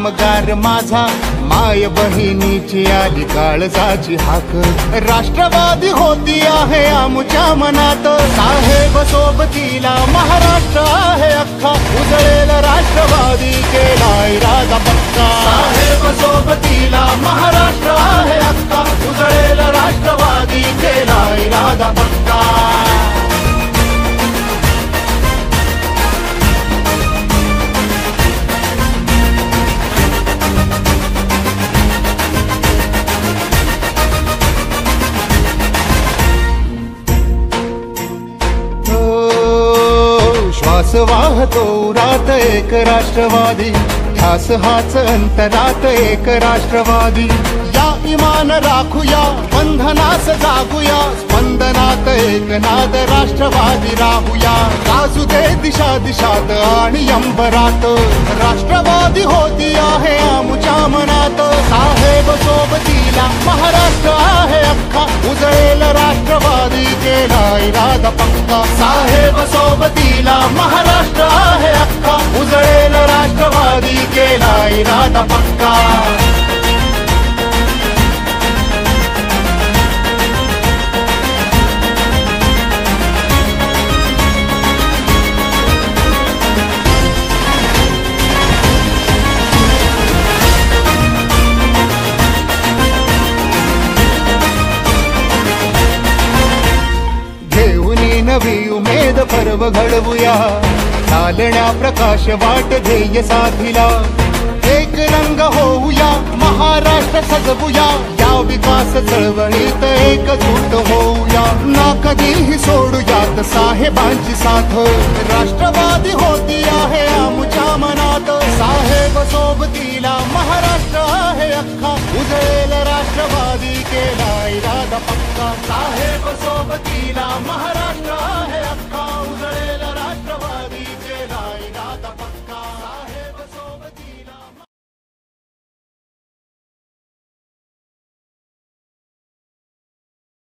कामगार माझा, माय बहिणीची आली काळजाची हाक. राष्ट्रवादी होती आहे आमच्या मनात, साहेब सोबतीला महाराष्ट्र आहे अख्खा. उजळेल राष्ट्रवादी केला इरादा पक्का. साहेब सोबतीला महाराष्ट्र आहे अख्खा. उजळेल राष्ट्रवादी केला इरादा पक्का. श्वास वाहतो उरात एक राष्ट्रवादी, ध्यास हाच अंतरात एक राष्ट्रवादी. या इमान राखूया, बंधनास जागूया, स्पंदनात एक नाद राष्ट्रवादी राहूया. गाजू दे दिशा दिशात आणि अंबरात, राष्ट्रवादी होती आहे आमच्या मनात. साहेब सोबतीला महाराष्ट्र आहे अख्खा. उजळेल राष्ट्रवादी केला इरादा पक्का. साहेब सोबतीला महाराष्ट्र आहे अख्खा. उजळेल राष्ट्रवादी केला इरादा पक्का. नवी उमेद पर्व घडवूया, चालण्या प्रकाश वाट ध्येय साधिला. एक रंग होऊया, महाराष्ट्र सजवूया, या विकास चळवळीत एकजूट होऊया. ना कधीही सोडूयात साहेबांची साथ, राष्ट्रवादी होती आहे आमच्या मनात. साहेब सोबतीला महाराष्ट्र आहे अख्खा. उजळेल राष्ट्रवादी केला इरादा पक्का.